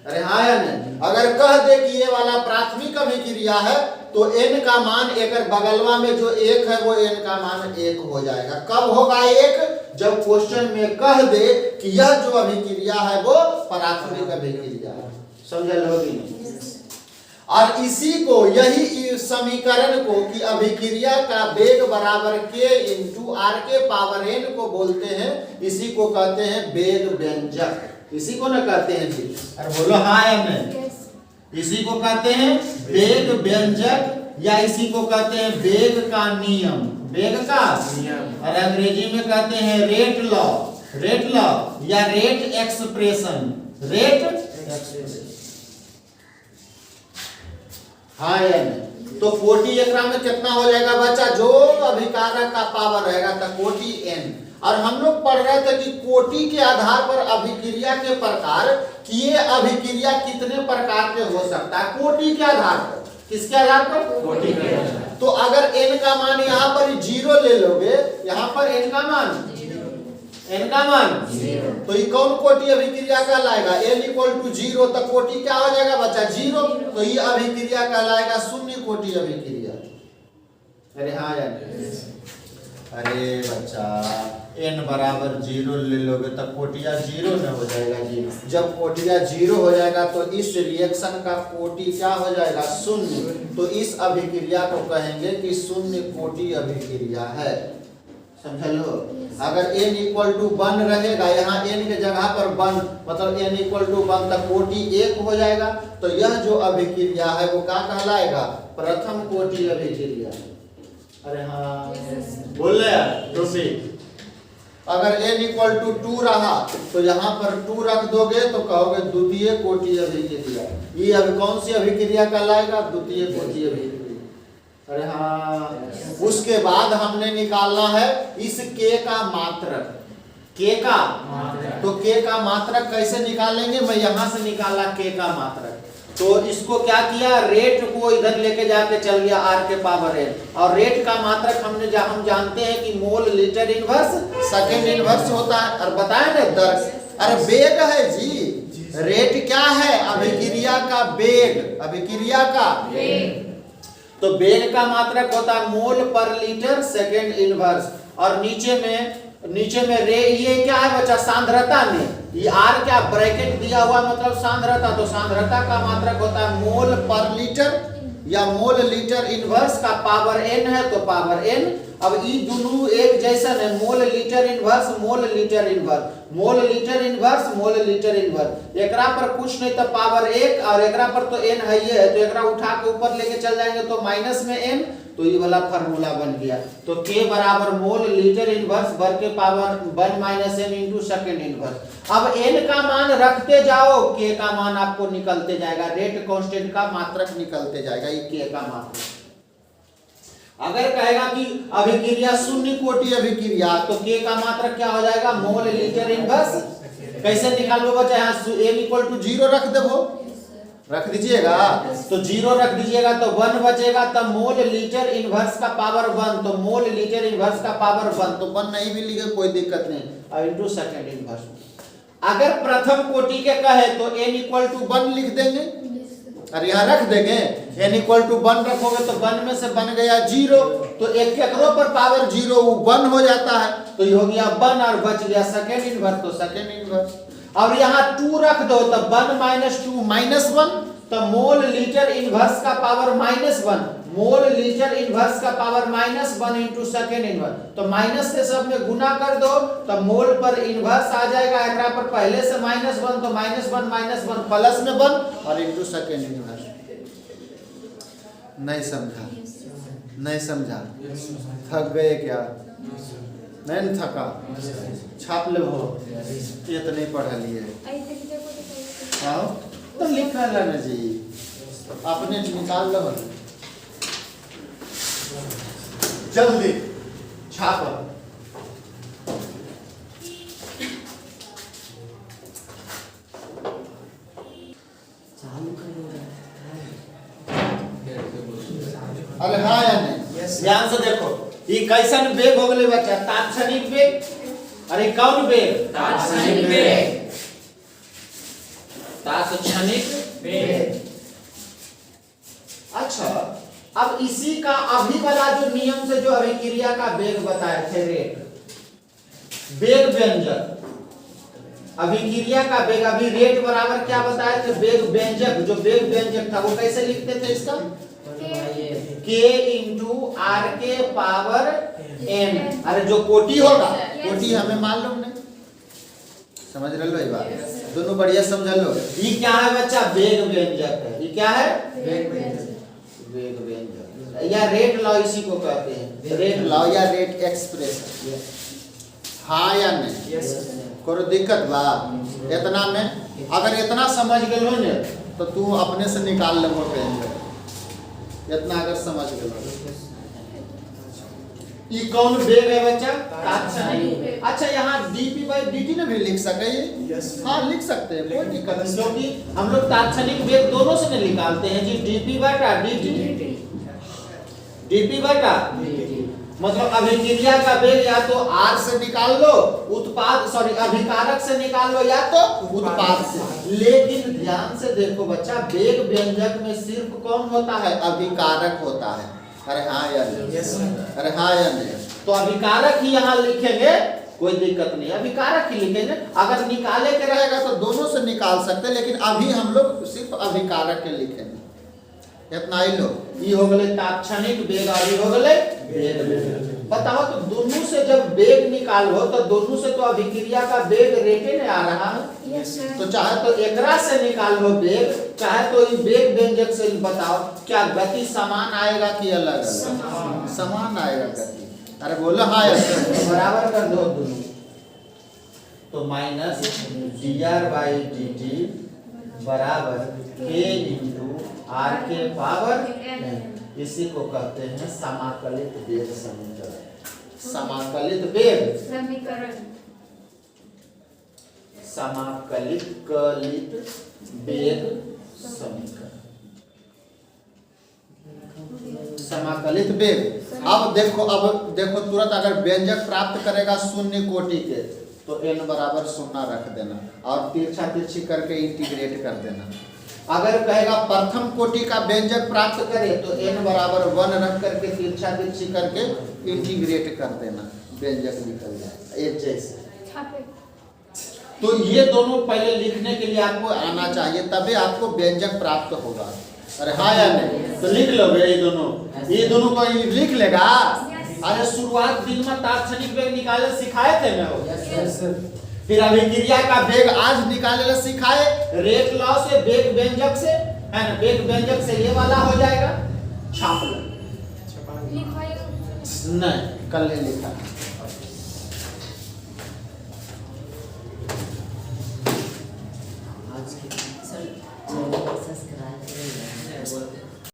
अरे हाँ या नहीं? अगर कह दे कि ये वाला प्राथमिक अभिक्रिया है तो n का मान एक बगलवा में जो 1 है वो n का मान 1 हो जाएगा। कब होगा 1? जब क्वेश्चन में कह दे कि यह जो अभिक्रिया है वो प्राथमिक अभिक्रिया है। समझल होगी नहीं? और इसी को, यही समीकरण को कि अभिक्रिया का वेग बराबर k इंटू R के पावर n को बोलते हैं, इसी को कहते हैं वेग व्यंजक। इसी को ना कहते हैं जी? अरे बोलो हाँ या नहीं? इसी को कहते हैं वेग व्यंजक, या इसी को कहते हैं वेग का नियम। वेग का नियम, और अंग्रेजी में कहते हैं रेट लॉ। रेट लॉ या रेट एक्सप्रेशन। रेट एक्सप्रेशन, हाँ या नहीं? तो कोटि एकरा में कितना हो जाएगा बच्चा? जो अभिकारक का पावर रहेगा तो कोटि n। और हम लोग पढ़ रहे थे कि कोटि के आधार पर अभिक्रिया के प्रकार, कि ये अभिक्रिया कितने प्रकार के हो सकता है कोटि के आधार पर। किसके आधार पर? कोटि के आधार पर। तो अगर n का मान यहाँ पर 0 ले लोगे, यहाँ पर n का मान 0, तो ये कौन कोटि अभिक्रिया कहलाएगा? n = 0, तो कोटि क्या हो जाएगा बच्चा? 0। तो ये अभिक्रिया कहलाएगा शून्य कोटि अभिक्रिया। अरे हाँ या नहीं? अरे बच्चा n बराबर 0 ले लोगे तो कोटिया 0 न हो जाएगा जी। जब कोटिया 0 हो जाएगा तो इस रिएक्शन का कोटि क्या हो जाएगा? शून्य। तो इस अभिक्रिया को कहेंगे कि शून्य कोटि अभिक्रिया है। समझ लो? अगर n = 1 रहेगा, यहाँ n के जगह पर 1, मतलब n = 1, तो कोटि 1 हो जाएगा। तो यह जो अभिक्रिया है वो क्या कहलाएगा? प्रथम कोटि अभिक्रिया। अरे हाँ बोल रहे हैं? अगर n = 2 रहा तो यहाँ पर 2 रख दोगे तो कहोगे द्वितीय कोटि अभिक्रिया। ये अभी कौन सी अभिक्रिया कहलाएगा? द्वितीय कोटि अभिक्रिया। अरे हाँ। उसके बाद हमने निकालना है इस k का मात्रक। k का तो k का मात्रक कैसे निकालेंगे? मैं यहाँ से निकाला k का मात्रक, तो इसको क्या किया? रेट को इधर लेके जाके चल गया R के पावर n। और रेट का मात्रक हम जानते हैं कि mole litre inverse second inverse होता है। और बताए ना दर, अरे वेग है जी। रेट क्या है? अभिक्रिया का वेग। अभिक्रिया का वेग, तो वेग का मात्रक होता है मोल पर लीटर सेकंड इनवर्स। और नीचे में रे, ये क्या है बच्चा? सांद्रता में ये R क्या ब्रैकेट दिया हुआ मतलब सांद्रता। तो सांद्रता का मात्रक होता है मोल पर लीटर या मोल लीटर इनवर्स का पावर n है तो पावर n। अब ये दोनों एक जैसा है, mole litre inverse mole litre inverse, mole litre inverse mole litre inverse. एकरा पर कुछ नहीं तो पावर 1, और एकरा पर तो n है ये है, तो एकरा उठा के ऊपर लेके चल जाएंगे तो माइनस में n। तो ये वाला फार्मूला बन गया। तो k बराबर मोल लीटर इनवर्स भर के power 1 - n into second inverse. अब n का मान रखते जाओ, k का मान आपको निकलते जाएगा। रेट कांस्टेंट का मात्रक निकलते जाएगा, ये k का मात्रक। अगर कहेगा कि अभिक्रिया शून्य कोटि अभिक्रिया, तो k का मात्रक क्या हो जाएगा? Mole litre inverse. कैसे निकालो बच्चा? यहाँ n = 0 रख देबो, रख दीजिएगा, तो 0 रख दीजिएगा तो 1 बचेगा, तब मोल लीटर इनवर्स का पावर 1, तो मोल लीटर इनवर्स का पावर 1, तो 1 नहीं भी लिखे कोई दिक्कत नहीं, और इनटू सेकंड इनवर्स। अगर प्रथम कोटि के कहे तो n इक्वल टू 1 लिख देंगे, और यहाँ रख देंगे n इक्वल टू 1 रखोगे तो 1 में से बन गया 0, तो एक केकरो पर पावर 0 वो 1 हो जाता है, तो ये हो गया 1 और बच गया सेकंड इनवर्स, तो सेकंड इनवर्स। और यहाँ 2 रख दो तो 1 माइनस 2 माइनस 1, तो मोल लीटर इनवर्स का पावर -1, मोल लीटर इनवर्स का पावर -1 इंटू सेकंड इनवर्स, तो माइनस से सब में गुना कर दो तो मोल पर इनवर्स आ जाएगा, एकरा पर पहले से -1 तो -1 प्लस में 1 और इंटू सेकंड इनवर्स। नहीं समझा, नहीं समझा, थक गए क्या? नहीं थका, छाप ले हो, ये तो नहीं पढ़ लिए। हाँ तो लिखा है ना जी, अपने निकाल लो जल्दी छाप। अरे हाँ या नहीं? ध्यान से देखो, ये कैसन बेग हो गए बच्चा? तात्क्षणिक बेग। अरे कौन बेग? तात्क्षणिक बेग। तात्क्षणिक बेग। अच्छा, अब इसी का अभी वाला जो नियम से जो अभिक्रिया का बेग बताए थे, रेट बेग व्यंजक, अभिक्रिया का बेग, अभी रेट बराबर क्या बताए थे? बेग व्यंजक, जो बेग व्यंजक था वो कैसे लिखते थे इसका? K इंटू आर के पावर m। अरे जो कोटि होगा, कोटि हमें मालूम नहीं, समझ रहे लो ये बात? दोनों बढ़िया समझ लो। ये क्या है बच्चा? बेग व्यंजक है। ये क्या है? बेग व्यंजक या रेट लॉ इसी को कहते हैं, रेट लॉ या रेट एक्सप्रेशन। हाँ या नहीं? कोई दिक्कत बा? इतना में अगर इतना समझ गए हो ने तो तू अपने से निकाल ले व्यंजक, इतना अगर समझ गए। ये कौन बेग है बच्चा? तात्क्षणिक। अच्छा, यहाँ dp बाई dt ने भी लिख सके ये? हाँ लिख सकते हैं, कोई दिक्कत नहीं, क्योंकि हम लोग तात्क्षणिक बेग दोनों से नहीं निकालते हैं जी, dp बटा dt, dp बटा मतलब अभिक्रिया का बेग या तो r से निकाल लो, उत्पाद सॉरी अभिकारक से निकाल लो, या तो उत्पाद से। लेकिन ध्यान से देखो बच्चा, बेग व्यंजक में सिर्फ कौन होता है? अभिकारक होता है। अरे हाँ या नहीं? अरे हाँ या नहीं? तो अभिकारक ही यहाँ लिखेंगे, कोई दिक्कत नहीं, अभिकारक ही लिखेंगे। अगर निकाले के रहेगा तो दोनों से निकाल सकते हैं, लेकिन अभी हम लोग सिर्फ अभिकारक के लिखेंगे। इतना ही लो, ये हो गए तात्क्षणिक बेग, अभी हो गए बेग। बताओ तो दोनों से जब बेग निकालो तो दोनों से तो अभिक्रिया का बेग रेटे में आ रहा है, तो चाहे तो एकरा से निकाल लो बेग, चाहे तो ये बेग व्यंजक से बताओ, क्या गति समान आएगा कि अलग अलग? समान आएगा गति। अरे बोलो हाँ, बराबर कर दो दोनों, तो माइनस dr बाई dt बराबर k इंटू आर के पावर, इसी को कहते हैं समाकलित बेग समीकरण। समाकलित बेग समीकरण, समाकलित कलित बेग समीकरण, समाकलित बेग। अब देखो तुरंत अगर व्यंजक प्राप्त करेगा शून्य कोटि के तो n बराबर 0 रख देना और तिरछा तिरछी करके इंटीग्रेट कर देना। अगर कहेगा प्रथम कोटि का व्यंजक प्राप्त करे तो n बराबर 1 रख करके तिरछा तिरछी करके इंटीग्रेट कर देना, व्यंजक निकल जाएगा एक जैसे। तो ये दोनों पहले लिखने के लिए आपको आना चाहिए, तभी आपको व्यंजक प्राप्त होगा। अरे हाँ या नहीं? तो लिख लो ये दोनों को लिख लेगा। अरे शुरुआत दिन में तात्क्षणिक बेग निकाले सिखाए थे मैं वो, फिर अभिक्रिया का बेग आज निकाले सिखाए, रेट लॉ से बेग व्यंजक से, है ना, बेग व्यंजक से ये वाला हो जाएगा। छाप लो, नहीं कल नहीं लिखा।